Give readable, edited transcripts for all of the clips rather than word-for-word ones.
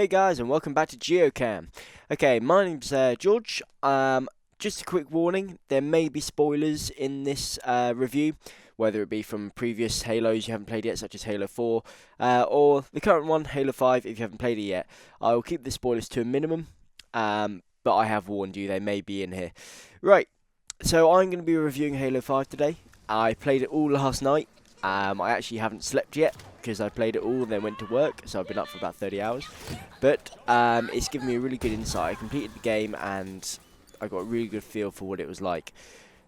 Hey guys, and welcome back to GeoCam. Okay, my name's George. Just a quick warning, there may be spoilers in this review, whether it be from previous Halos you haven't played yet, such as Halo 4, or the current one, Halo 5, if you haven't played it yet. I will keep the spoilers to a minimum, but I have warned you, they may be in here. Right, so I'm going to be reviewing Halo 5 today. I played it all last night. I actually haven't slept yet, because I played it all and then went to work, so I've been up for about 30 hours. But it's given me a really good insight. I completed the game and I got a really good feel for what it was like.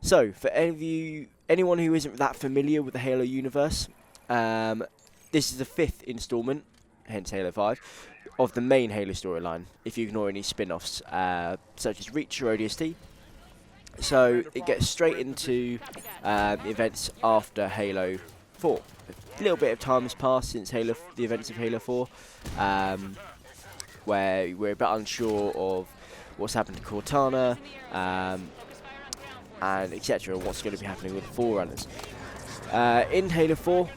So, for anyone who isn't that familiar with the Halo universe, this is the 5th installment, hence Halo 5, of the main Halo storyline, if you ignore any spin-offs, such as Reach or ODST. So, it gets straight into events after Halo 4. A little bit of time has passed since the events of Halo 4, where we're a bit unsure of what's happened to Cortana, and etc. What's going to be happening with the Forerunners. In Halo 4,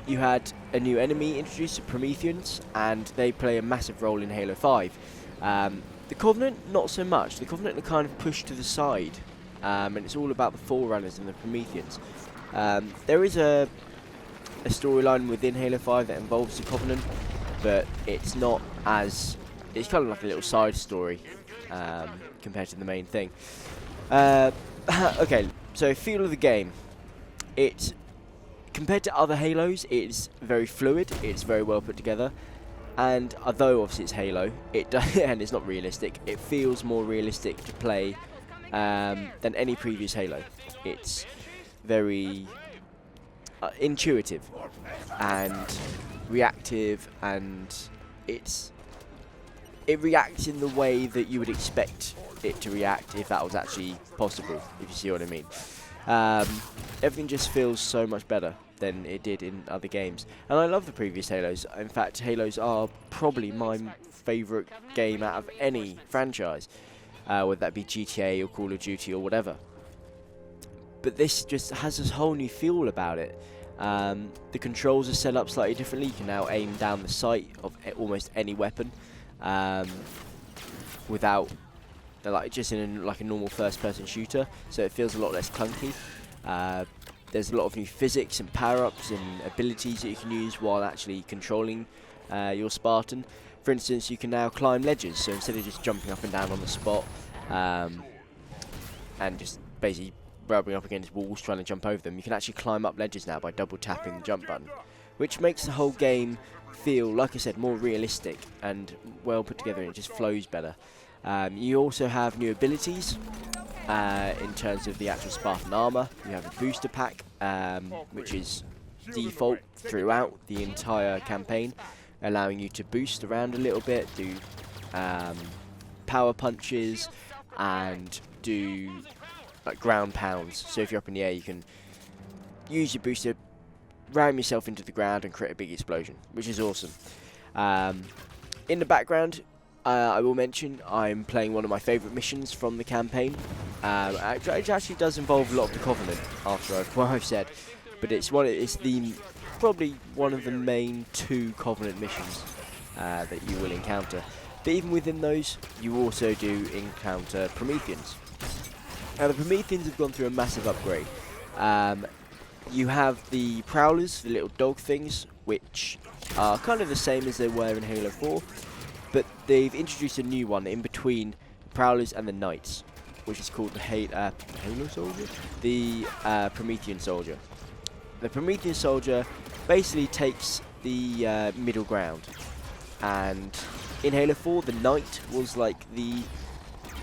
you had a new enemy introduced, the Prometheans, and they play a massive role in Halo 5. The Covenant, not so much. The Covenant are kind of pushed to the side, and it's all about the Forerunners and the Prometheans. There is a storyline within Halo 5 that involves the Covenant, but it's not as... it's kind of like a little side story compared to the main thing. Okay, so feel of the game. It's, compared to other Halos, it's very fluid, it's very well put together, and although obviously it's Halo, and it's not realistic, it feels more realistic to play than any previous Halo. It's very intuitive and reactive, and it reacts in the way that you would expect it to react if that was actually possible, if you see what I mean. Everything just feels so much better than it did in other games, and I love the previous Halos. In fact, Halos are probably my favourite game out of any franchise, whether that be GTA or Call of Duty or whatever. But this just has this whole new feel about it. The controls are set up slightly differently. You can now aim down the sight of almost any weapon, without, like, just in like a normal first-person shooter. So it feels a lot less clunky. There's a lot of new physics and power-ups and abilities that you can use while actually controlling your Spartan. For instance, you can now climb ledges. So instead of just jumping up and down on the spot, and just basically rubbing up against walls trying to jump over them, you can actually climb up ledges now by double tapping the jump button, which makes the whole game feel, like I said, more realistic and well put together, and it just flows better. You also have new abilities in terms of the actual Spartan armor. You have a booster pack, which is default throughout the entire campaign, allowing you to boost around a little bit, do power punches, and do like ground pounds. So if you're up in the air, you can use your booster, ram yourself into the ground and create a big explosion, which is awesome. In the background, I will mention I'm playing one of my favourite missions from the campaign. It actually does involve a lot of the Covenant, after what I've said, but it's probably one of the main 2 Covenant missions that you will encounter. But even within those, you also do encounter Prometheans. Now, the Prometheans have gone through a massive upgrade. You have the Prowlers, the little dog things, which are kind of the same as they were in Halo 4, but they've introduced a new one in between the Prowlers and the Knights, which is called the Halo Soldier? The Promethean Soldier. The Promethean Soldier basically takes the middle ground, and in Halo 4, the Knight was like the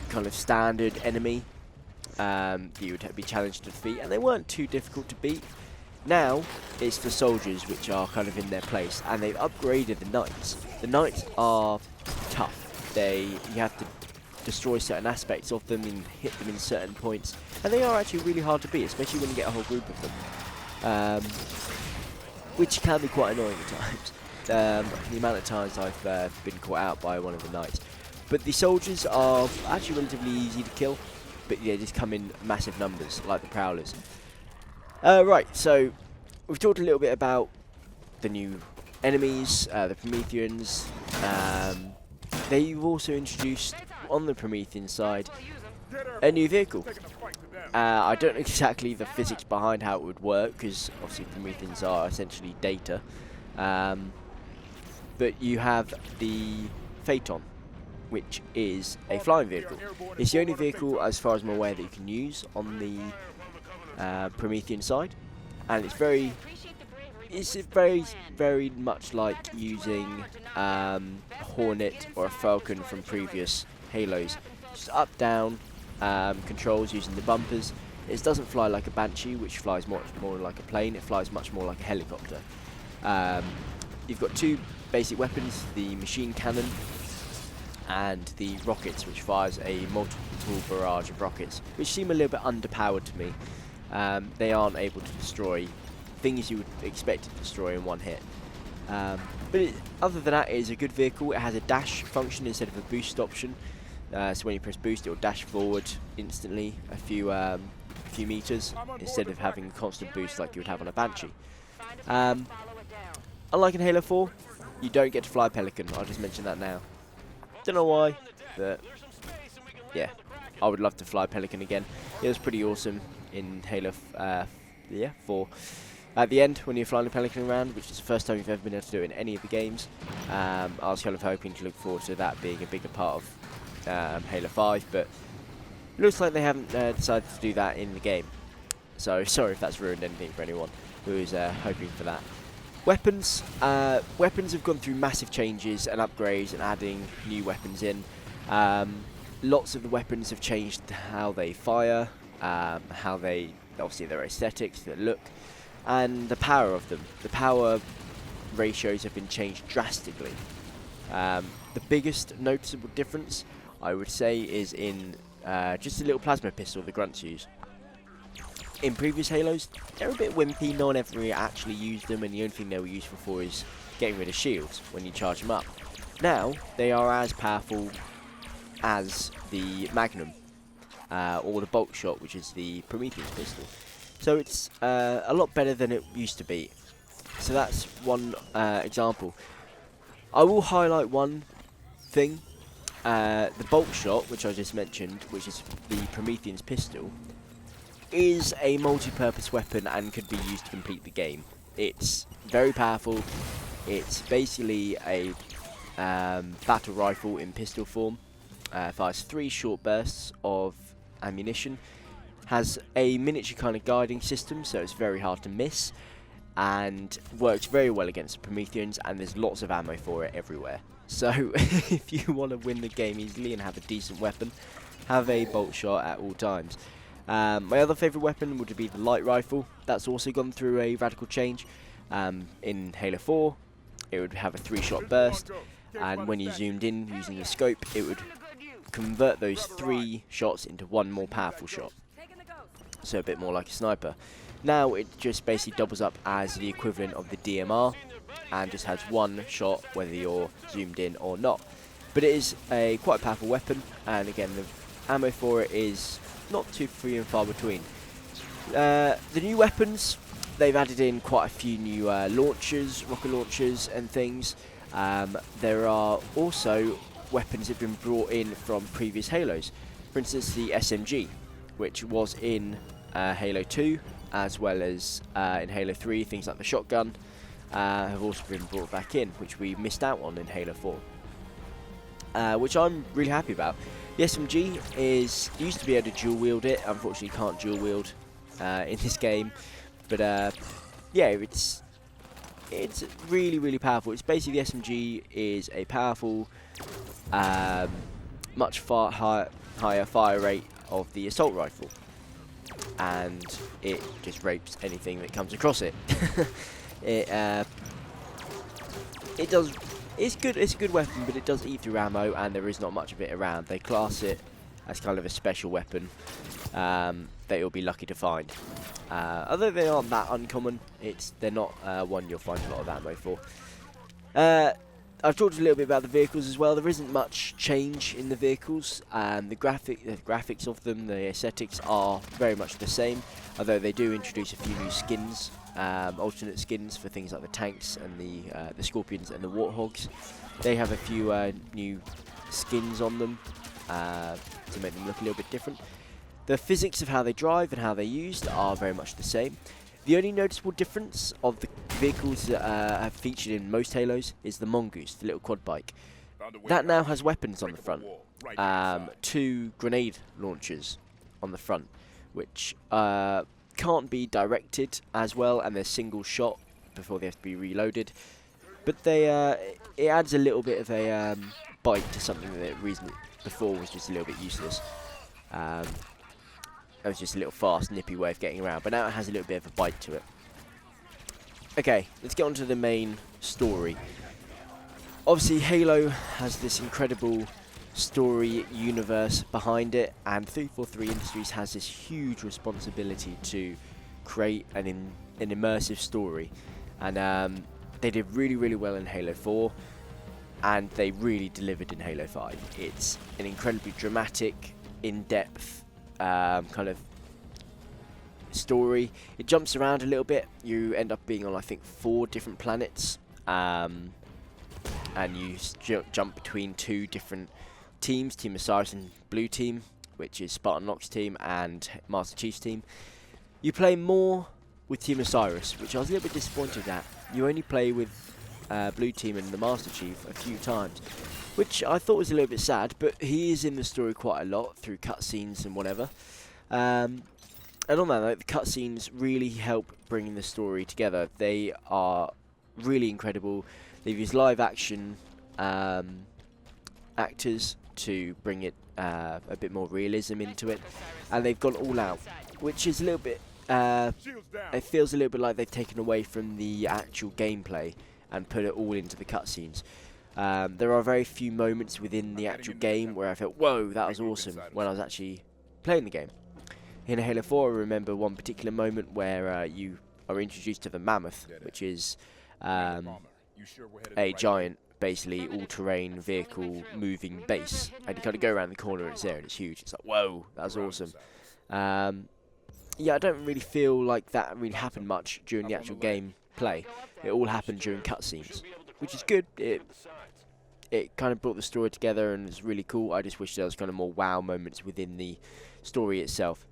kind of standard enemy you would be challenged to defeat, and they weren't too difficult to beat. Now it's the soldiers which are kind of in their place, and they've upgraded the Knights. The Knights are tough. You have to destroy certain aspects of them and hit them in certain points, and they are actually really hard to beat, especially when you get a whole group of them, which can be quite annoying at times. The amount of times I've been caught out by one of the Knights. But the soldiers are actually relatively easy to kill, but yeah, just come in massive numbers, like the Prowlers. Right, so we've talked a little bit about the new enemies, the Prometheans, they've also introduced, on the Promethean side, a new vehicle. I don't know exactly the physics behind how it would work, because obviously Prometheans are essentially data. But you have the Phaeton, which is a flying vehicle. It's the only vehicle, as far as I'm aware, that you can use on the Promethean side, and it's very much like using a Hornet or a Falcon from previous Halos. Just up, down controls using the bumpers. It doesn't fly like a Banshee, which flies much more like a plane. It flies much more like a helicopter. You've got two basic weapons, the machine cannon and the rockets, which fires a multiple barrage of rockets, which seem a little bit underpowered to me. They aren't able to destroy things you would expect to destroy in one hit. But other than that, it is a good vehicle. It has a dash function instead of a boost option. So when you press boost, it will dash forward instantly a few meters instead of having a constant boost like you would have on a Banshee. Unlike in Halo 4, you don't get to fly a Pelican. I'll just mention that now. Don't know why, but yeah, I would love to fly a Pelican again. It was pretty awesome in Halo 4. At the end, when you're flying a Pelican around, which is the first time you've ever been able to do it in any of the games, I was kind of hoping to look forward to that being a bigger part of Halo 5, but it looks like they haven't decided to do that in the game. So sorry if that's ruined anything for anyone who is hoping for that. Weapons. Weapons have gone through massive changes and upgrades and adding new weapons in. Lots of the weapons have changed how they fire, how they, obviously their aesthetics, their look, and the power of them. The power ratios have been changed drastically. The biggest noticeable difference, I would say, is in just a little plasma pistol the grunts use. In previous Halos, they're a bit wimpy, no one ever really actually used them, and the only thing they were useful for is getting rid of shields when you charge them up. Now, they are as powerful as the Magnum, or the Bolt Shot, which is the Prometheus pistol. So it's a lot better than it used to be. So that's one example. I will highlight one thing. The Bolt Shot, which I just mentioned, which is the Promethean's pistol, is a multi-purpose weapon and could be used to complete the game. It's very powerful. It's basically a battle rifle in pistol form. Fires 3 short bursts of ammunition. Has a miniature kind of guiding system, so it's very hard to miss, and works very well against the Prometheans, and there's lots of ammo for it everywhere. So if you want to win the game easily and have a decent weapon, have a Bolt Shot at all times. My other favourite weapon would be the light rifle. That's also gone through a radical change. In Halo 4, it would have a 3-shot burst, and when you zoomed in using the scope, it would convert those 3 shots into one more powerful shot. So a bit more like a sniper. Now it just basically doubles up as the equivalent of the DMR, and just has one shot whether you're zoomed in or not. But it is a quite powerful weapon, and again the ammo for it is not too few and far between. The new weapons, they've added in quite a few new launchers, rocket launchers and things. There are also weapons that have been brought in from previous Halos. For instance, the SMG, which was in Halo 2, as well as in Halo 3, things like the shotgun have also been brought back in, which we missed out on in Halo 4. Which I'm really happy about. The SMG used to be able to dual wield it. Unfortunately, can't dual wield in this game. But yeah, it's really powerful. It's basically, the SMG is a powerful, much higher fire rate of the assault rifle, and it just rapes anything that comes across it. It does. It's good. It's a good weapon, but it does eat through ammo, and there is not much of it around. They class it as kind of a special weapon that you'll be lucky to find. Although they aren't that uncommon, they're not one you'll find a lot of ammo for. I've talked a little bit about the vehicles as well. There isn't much change in the vehicles. The graphics of them, the aesthetics are very much the same, although they do introduce a few new skins alternate skins for things like the tanks and the scorpions and the warthogs. They have a few new skins on them to make them look a little bit different. The physics of how they drive and how they're used are very much the same. The only noticeable difference of the vehicles that have featured in most Halos is the Mongoose, the little quad bike. That now has weapons on the front. 2 grenade launchers on the front, which can't be directed as well, and they're single shot before they have to be reloaded. But they it adds a little bit of a bite to something that before was just a little bit useless. That was just a little fast, nippy way of getting around, but now it has a little bit of a bite to it. Okay, let's get on to the main story. Obviously, Halo has this incredible story universe behind it, and 343 Industries has this huge responsibility to create an immersive story. And they did really, really well in Halo 4, and they really delivered in Halo 5. It's an incredibly dramatic, in-depth kind of story. It jumps around a little bit. You end up being on, I think, 4 different planets, and you jump between 2 different teams, Team Osiris and Blue Team, which is Spartan Locke's team and Master Chief's team. You play more with Team Osiris, which I was a little bit disappointed at. You only play with Blue Team and the Master Chief a few times, which I thought was a little bit sad, but he is in the story quite a lot through cutscenes and whatever. And on that note, the cutscenes really help bring the story together. They are really incredible. They've used live action actors to bring it a bit more realism into it, and they've gone all out, which is a little bit it feels a little bit like they've taken away from the actual gameplay and put it all into the cutscenes. There are very few moments within the actual game where I felt, whoa, that was awesome, when I was actually playing the game. In Halo 4, I remember one particular moment where you are introduced to the Mammoth, which is a giant, basically all-terrain vehicle moving base, and you kind of go around the corner and it's there and it's huge. It's like, whoa, that was awesome. Yeah, I don't really feel like that really happened much during the actual gameplay. It all happened during cutscenes, which is good. It kind of brought the story together and it's really cool. I just wish there was kind of more wow moments within the story itself.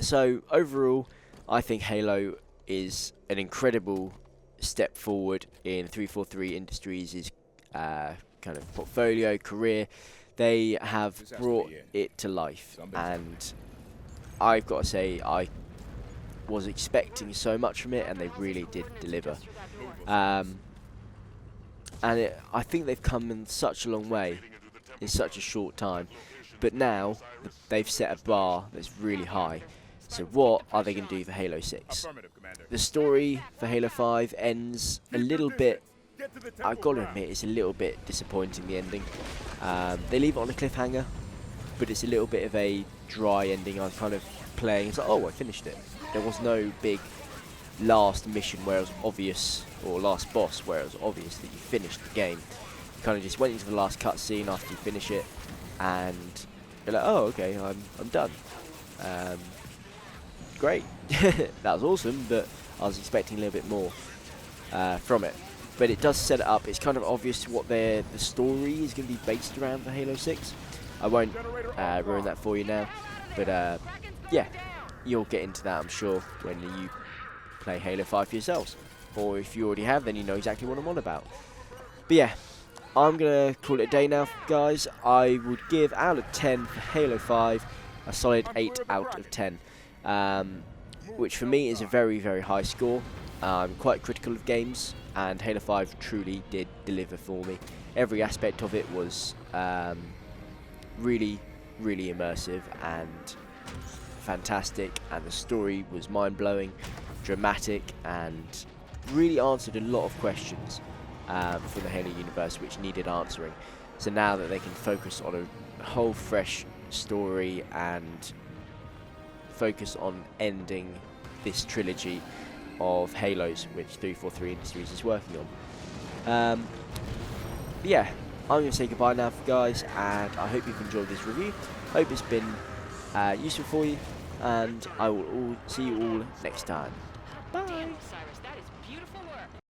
So overall, I think Halo is an incredible step forward in 343 Industries' kind of portfolio, career. They have brought it to life, and I've got to say, I was expecting so much from it, and they really did deliver. And I think they've come in such a long way in such a short time, but now they've set a bar that's really high. So what are they going to do for Halo 6? The story for Halo 5 ends a little bit, I've got to admit, it's a little bit disappointing, the ending. They leave it on a cliffhanger, but it's a little bit of a dry ending. I was kind of playing, it's like, oh, I finished it. There was no big last mission where it was obvious, or last boss where it was obvious that you finished the game. You kind of just went into the last cutscene after you finish it, and you're like, oh, okay, I'm done. Great. That was awesome, but I was expecting a little bit more from it. But it does set it up. It's kind of obvious what the story is going to be based around for Halo 6. I won't ruin that for you now, but yeah, you'll get into that, I'm sure, when you play Halo 5 for yourselves. Or if you already have, then you know exactly what I'm on about. But yeah, I'm going to call it a day now, guys. I would give out of 10 for Halo 5 a solid 8 out of 10. Which for me is a very, very high score. I'm quite critical of games, and Halo 5 truly did deliver for me. Every aspect of it was really, really immersive and fantastic, and the story was mind-blowing, dramatic, and really answered a lot of questions for the Halo universe which needed answering. So now that they can focus on a whole fresh story and focus on ending this trilogy of Halos which 343 Industries is working on. Yeah, I'm going to say goodbye now, guys, and I hope you've enjoyed this review. Hope it's been useful for you, and I will see you all next time. Bye. Damn, Osiris, that is beautiful work.